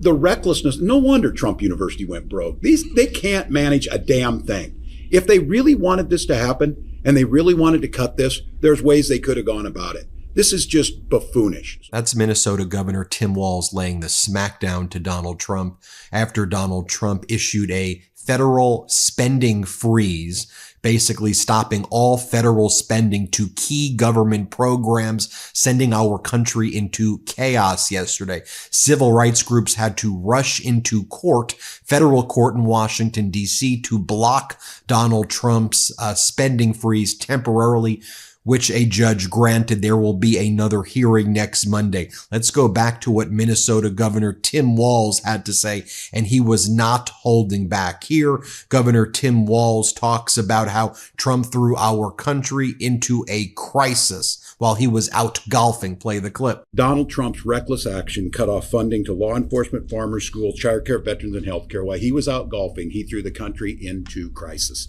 The recklessness, no wonder Trump University went broke. They can't manage a damn thing. If they really wanted this to happen and they really wanted to cut this, there's ways they could have gone about it. This is just buffoonish. That's Minnesota Governor Tim Walz laying the smackdown to Donald Trump after Donald Trump issued a federal spending freeze, basically stopping all federal spending to key government programs, sending our country into chaos yesterday. Civil rights groups had to rush into court, federal court in Washington, D.C., to block Donald Trump's spending freeze temporarily, which a judge granted. There will be another hearing next Monday. Let's go back to what Minnesota Governor Tim Walz had to say, and he was not holding back. Here, Governor Tim Walz talks about how Trump threw our country into a crisis while he was out golfing. Play the clip. Donald Trump's reckless action cut off funding to law enforcement, farmers, schools, childcare, veterans, and healthcare. While he was out golfing, he threw the country into crisis.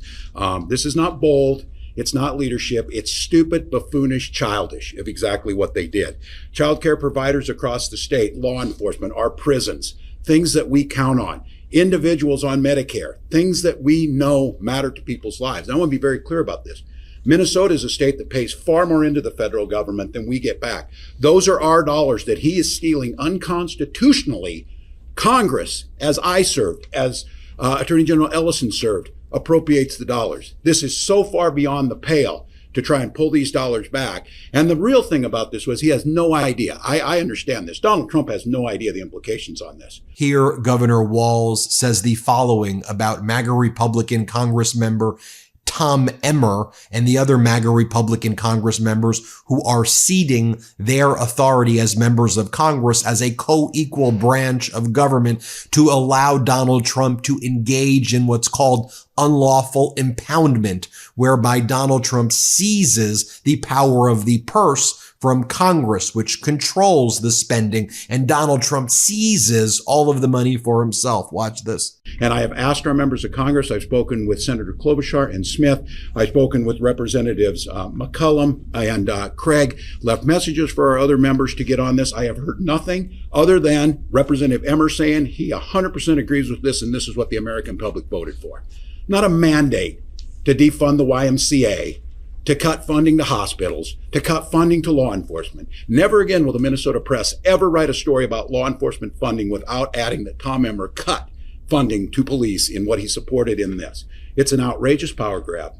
This is not bold. It's not leadership. It's stupid, buffoonish, childish of exactly what they did. Childcare providers across the state, law enforcement, our prisons, things that we count on, individuals on Medicare, things that we know matter to people's lives. I want to be very clear about this. Minnesota is a state that pays far more into the federal government than we get back. Those are our dollars that he is stealing unconstitutionally. Congress, as I served, as Attorney General Ellison served, appropriates the dollars. This is so far beyond the pale to try and pull these dollars back. And the real thing about this was he has no idea. I understand this. Donald Trump has no idea the implications on this. Here, Governor Walz says the following about MAGA Republican Congress member Tom Emmer and the other MAGA Republican Congress members who are ceding their authority as members of Congress as a co-equal branch of government to allow Donald Trump to engage in what's called unlawful impoundment, whereby Donald Trump seizes the power of the purse from Congress, which controls the spending, and Donald Trump seizes all of the money for himself. Watch this. And I have asked our members of Congress. I've spoken with Senator Klobuchar and Smith. I've spoken with Representatives McCollum and Craig, left messages for our other members to get on this. I have heard nothing other than Representative Emmer saying he 100% agrees with this, and this is what the American public voted for. Not a mandate to defund the YMCA, to cut funding to hospitals, to cut funding to law enforcement. Never again will the Minnesota press ever write a story about law enforcement funding without adding that Tom Emmer cut funding to police in what he supported in this. It's an outrageous power grab.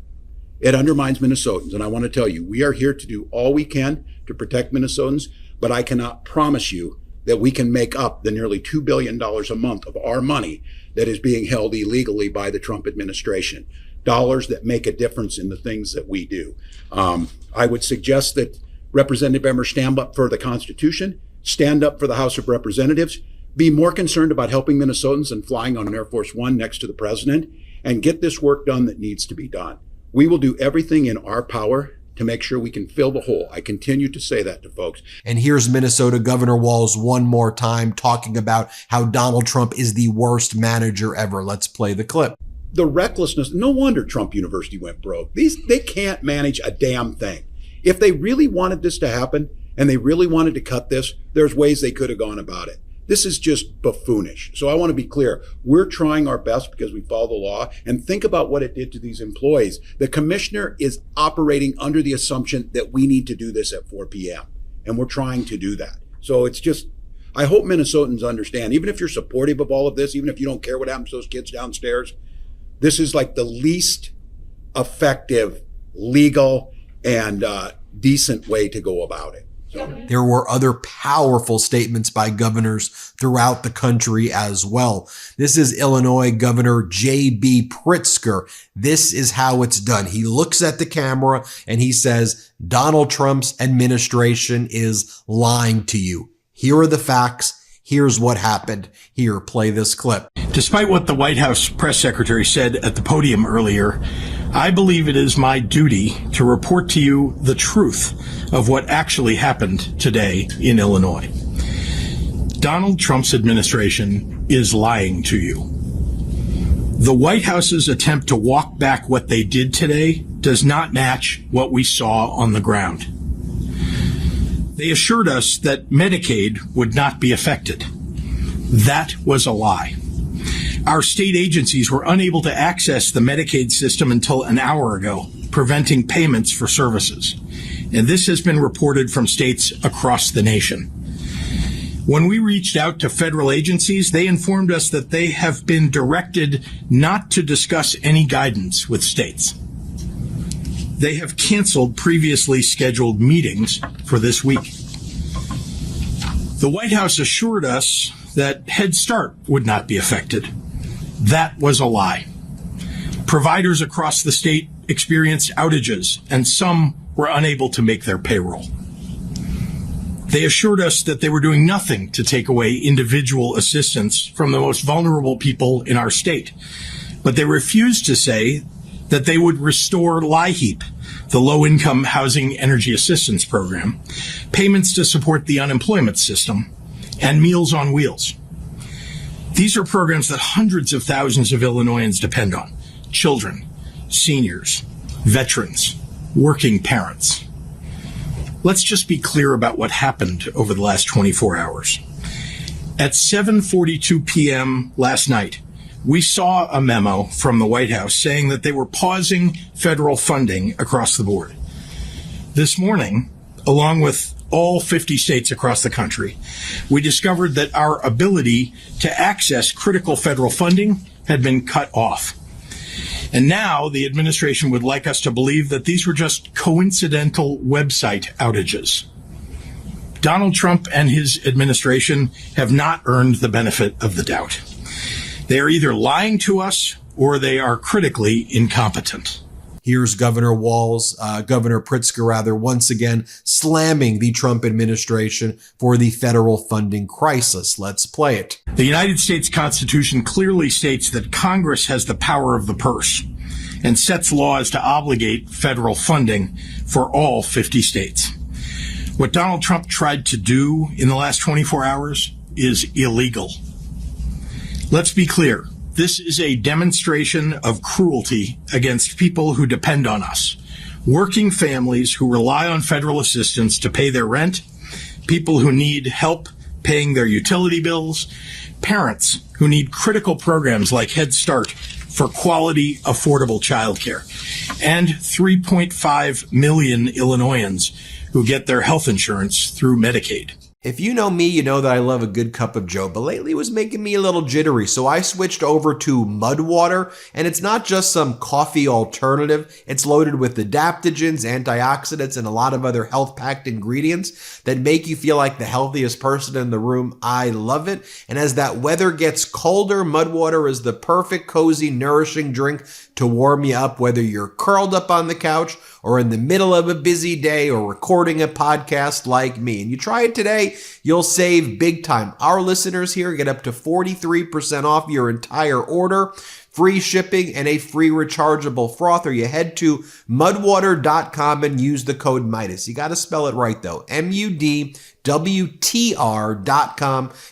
It undermines Minnesotans. And I want to tell you, we are here to do all we can to protect Minnesotans, but I cannot promise you that we can make up the nearly $2 billion a month of our money that is being held illegally by the Trump administration. Dollars that make a difference in the things that we do. I would suggest that Representative Emmer stand up for the Constitution, stand up for the House of Representatives, be more concerned about helping Minnesotans than flying on an Air Force One next to the president, and get this work done that needs to be done. We will do everything in our power to make sure we can fill the hole. I continue to say that to folks. And here's Minnesota Governor Walz one more time talking about how Donald Trump is the worst manager ever. Let's play the clip. The recklessness, no wonder Trump University went broke. They can't manage a damn thing. If they really wanted this to happen and they really wanted to cut this, there's ways they could have gone about it. This is just buffoonish. So I want to be clear. We're trying our best because we follow the law, and think about what it did to these employees. The commissioner is operating under the assumption that we need to do this at 4 p.m. and we're trying to do that. So it's just, I hope Minnesotans understand, even if you're supportive of all of this, even if you don't care what happens to those kids downstairs, this is like the least effective, legal, and decent way to go about it. So. There were other powerful statements by governors throughout the country as well. This is Illinois Governor J.B. Pritzker. This is how it's done. He looks at the camera and he says, Donald Trump's administration is lying to you. Here are the facts. Here's what happened. Here, play this clip. Despite what the White House press secretary said at the podium earlier, I believe it is my duty to report to you the truth of what actually happened today in Illinois. Donald Trump's administration is lying to you. The White House's attempt to walk back what they did today does not match what we saw on the ground. They assured us that Medicaid would not be affected. That was a lie. Our state agencies were unable to access the Medicaid system until an hour ago, preventing payments for services. And this has been reported from states across the nation. When we reached out to federal agencies, they informed us that they have been directed not to discuss any guidance with states. They have canceled previously scheduled meetings for this week. The White House assured us that Head Start would not be affected. That was a lie. Providers across the state experienced outages, and some were unable to make their payroll. They assured us that they were doing nothing to take away individual assistance from the most vulnerable people in our state, but they refused to say that they would restore LIHEAP, the Low-Income Housing Energy Assistance Program, payments to support the unemployment system, and Meals on Wheels. These are programs that hundreds of thousands of Illinoisans depend on: children, seniors, veterans, working parents. Let's just be clear about what happened over the last 24 hours. At 7:42 p.m. last night, we saw a memo from the White House saying that they were pausing federal funding across the board. This morning, along with all 50 states across the country, we discovered that our ability to access critical federal funding had been cut off. And now the administration would like us to believe that these were just coincidental website outages. Donald Trump and his administration have not earned the benefit of the doubt. They are either lying to us or they are critically incompetent. Here's Governor Walz, Governor Pritzker rather, once again slamming the Trump administration for the federal funding crisis. Let's play it. The United States Constitution clearly states that Congress has the power of the purse and sets laws to obligate federal funding for all 50 states. What Donald Trump tried to do in the last 24 hours is illegal. Let's be clear. This is a demonstration of cruelty against people who depend on us. Working families who rely on federal assistance to pay their rent, people who need help paying their utility bills, parents who need critical programs like Head Start for quality, affordable childcare, and 3.5 million Illinoisans who get their health insurance through Medicaid. If you know me, you know that I love a good cup of joe, but lately it was making me a little jittery, so I switched over to Mud Water, and it's not just some coffee alternative. It's loaded with adaptogens, antioxidants, and a lot of other health-packed ingredients that make you feel like the healthiest person in the room. I love it, and as that weather gets colder, Mud Water is the perfect, cozy, nourishing drink to warm you up, whether you're curled up on the couch or in the middle of a busy day or recording a podcast like me. And you try it today, you'll save big time. Our listeners here get up to 43% off your entire order, free shipping, and a free rechargeable frother. You head to mudwater.com and use the code Meidas. You got to spell it right though. MUDWTR.com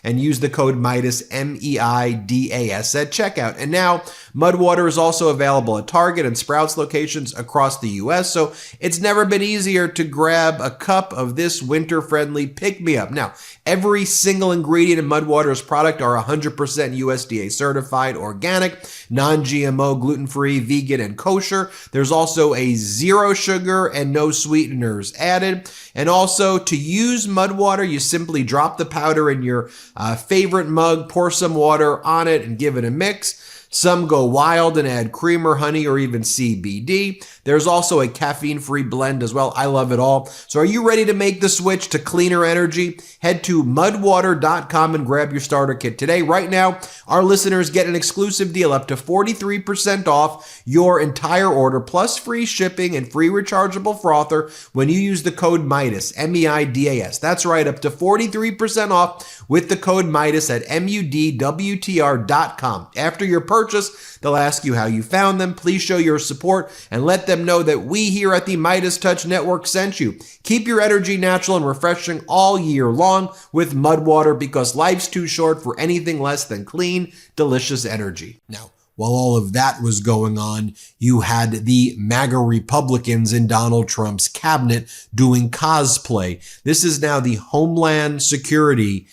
and use the code Meidas, MEIDAS at checkout. And now Mud Water is also available at Target and Sprouts locations across the U.S., so it's never been easier to grab a cup of this winter-friendly pick-me-up. Now, every single ingredient in Mud Water's product are 100% USDA certified, organic, non-GMO, gluten-free, vegan, and kosher. There's also a zero sugar and no sweeteners added. And also, to use Mud Water, you simply drop the powder in your favorite mug, pour some water on it, and give it a mix. Some go wild and add cream or honey or even CBD. There's also a caffeine-free blend as well. I love it all. So are you ready to make the switch to cleaner energy? Head to mudwater.com and grab your starter kit today. Right now, our listeners get an exclusive deal up to 43% off your entire order, plus free shipping and free rechargeable frother when you use the code Meidas, MEIDAS. That's right, up to 43% off with the code Meidas at MUDWTR.com. After your purchase, they'll ask you how you found them. Please show your support and let them know that we here at the MeidasTouch Network sent you. Keep your energy natural and refreshing all year long with Mud Water, because life's too short for anything less than clean, delicious energy. Now, while all of that was going on, you had the MAGA Republicans in Donald Trump's cabinet doing cosplay. This is now the Homeland Security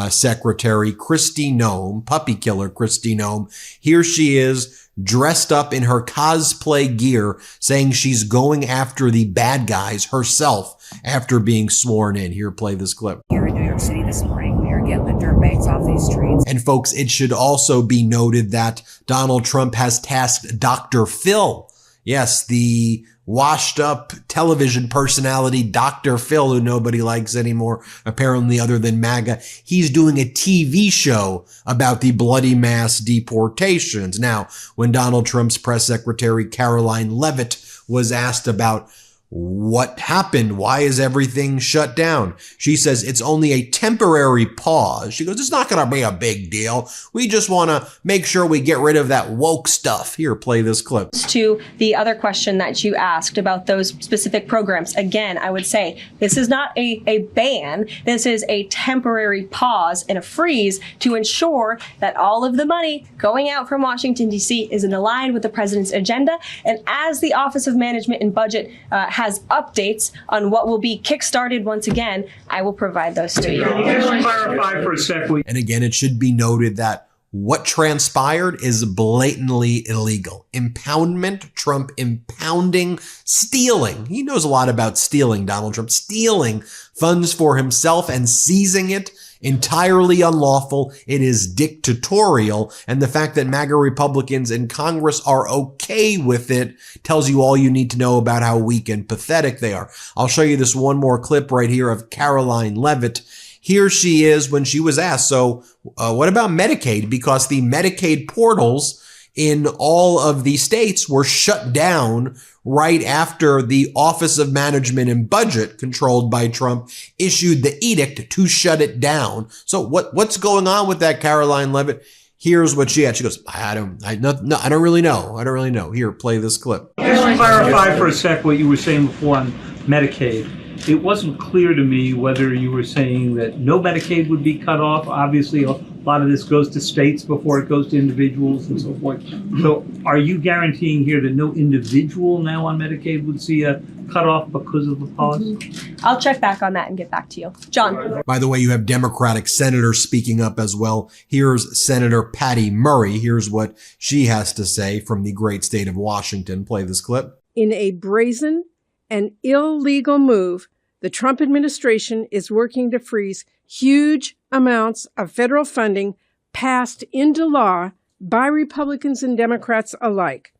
Secretary, Kristi Noem, puppy killer Kristi Noem. Here she is, dressed up in her cosplay gear, saying she's going after the bad guys herself after being sworn in. Here, play this clip. Here in New York City this morning, we are getting the dirt bags off these streets. And folks, it should also be noted that Donald Trump has tasked Dr. Phil. Yes, the washed up television personality, Dr. Phil, who nobody likes anymore, apparently other than MAGA. He's doing a TV show about the bloody mass deportations. Now, when Donald Trump's press secretary, Caroline Leavitt, was asked about what happened, why is everything shut down, she says it's only a temporary pause. She goes, it's not going to be a big deal. We just want to make sure we get rid of that woke stuff. Here, play this clip. To the other question that you asked about those specific programs, again, I would say this is not a ban. This is a temporary pause and a freeze to ensure that all of the money going out from Washington, D.C. is in line with the president's agenda. And as the Office of Management and Budget has updates on what will be kickstarted once again, I will provide those to you. Can you just clarify for a second? And again, it should be noted that what transpired is blatantly illegal. Impoundment, Trump impounding, stealing. He knows a lot about stealing, Donald Trump, stealing funds for himself and seizing it. Entirely unlawful. It is dictatorial. And the fact that MAGA Republicans in Congress are okay with it tells you all you need to know about how weak and pathetic they are. I'll show you this one more clip right here of Caroline Leavitt. Here she is when she was asked, so what about Medicaid? Because the Medicaid portals in all of the states were shut down right after the Office of Management and Budget, controlled by Trump, issued the edict to shut it down. So what's going on with that, Caroline Leavitt? Here's what she had. She goes, I don't really know. I don't really know. Here, play this clip. Just clarify for a sec what you were saying before on Medicaid. It wasn't clear to me whether you were saying that no Medicaid would be cut off. Obviously, a lot of this goes to states before it goes to individuals and so forth. So are you guaranteeing here that no individual now on Medicaid would see a cutoff because of the policy? I'll check back on that and get back to you. John. By the way, you have Democratic senators speaking up as well. Here's Senator Patty Murray. Here's what she has to say from the great state of Washington. Play this clip. In a brazen and illegal move, the Trump administration is working to freeze huge amounts of federal funding passed into law by Republicans and Democrats alike.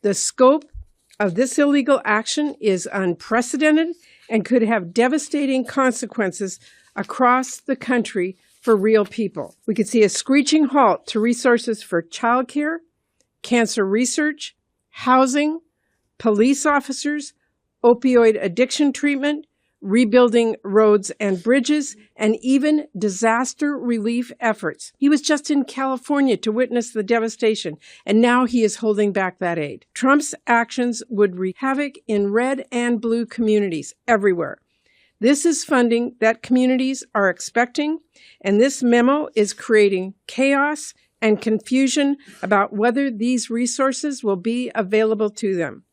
The scope of this illegal action is unprecedented and could have devastating consequences across the country for real people. We could see a screeching halt to resources for childcare, cancer research, housing, police officers, opioid addiction treatment, rebuilding roads and bridges, and even disaster relief efforts. He was just in California to witness the devastation, and now he is holding back that aid. Trump's actions would wreak havoc in red and blue communities everywhere. This is funding that communities are expecting, and this memo is creating chaos and confusion about whether these resources will be available to them.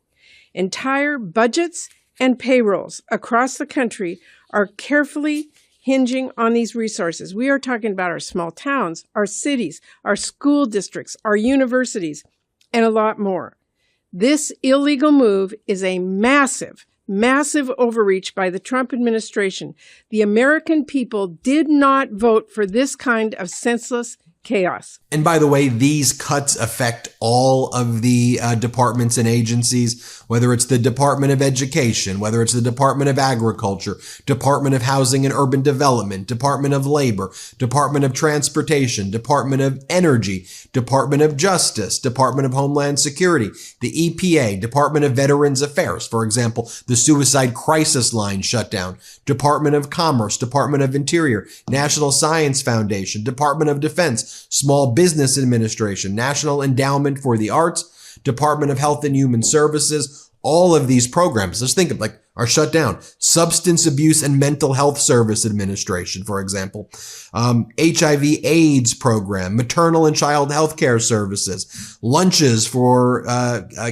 Entire budgets and payrolls across the country are carefully hinging on these resources. We are talking about our small towns, our cities, our school districts, our universities, and a lot more. This illegal move is a massive overreach by the Trump administration. The American people did not vote for this kind of senseless chaos. And by the way, these cuts affect all of the departments and agencies, whether it's the Department of Education, whether it's the Department of Agriculture, Department of Housing and Urban Development, Department of Labor, Department of Transportation, Department of Energy, Department of Justice, Department of Homeland Security, the EPA, Department of Veterans Affairs, for example, the Suicide Crisis Line shut down, Department of Commerce, Department of Interior, National Science Foundation, Department of Defense, Small Business Administration, National Endowment for the Arts, Department of Health and Human Services, All of these programs, let's think of like, are shut down. Substance Abuse and Mental Health Service Administration, for example. HIV/AIDS program, maternal and child health care services, lunches for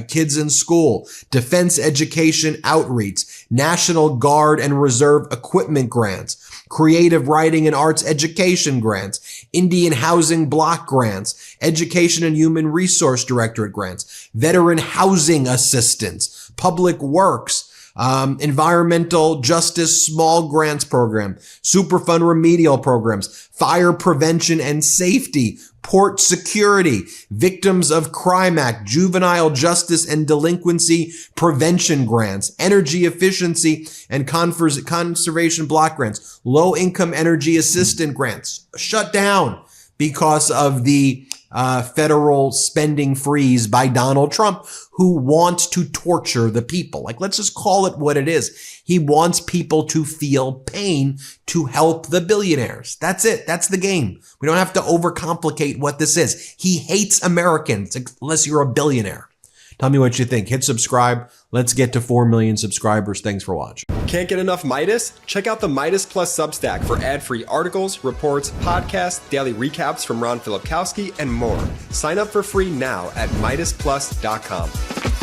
kids in school, defense education outreach, National Guard and Reserve equipment grants, creative writing and arts education grants, Indian housing block grants, Education and Human Resource Directorate grants, veteran housing assistance, public works, environmental justice small grants program, Superfund remedial programs, fire prevention and safety, port security, Victims of Crime Act, juvenile justice and delinquency prevention grants, energy efficiency and conservation block grants, low income energy assistance grants, shut down because of the federal spending freeze by Donald Trump, who wants to torture the people. Like, let's just call it what it is. He wants people to feel pain to help the billionaires. That's it. That's the game. We don't have to overcomplicate what this is. He hates Americans unless you're a billionaire. Tell me what you think. Hit subscribe. Let's get to 4 million subscribers. Thanks for watching. Can't get enough Meidas? Check out the Meidas Plus Substack for ad-free articles, reports, podcasts, daily recaps from Ron Filipkowski, and more. Sign up for free now at MeidasPlus.com.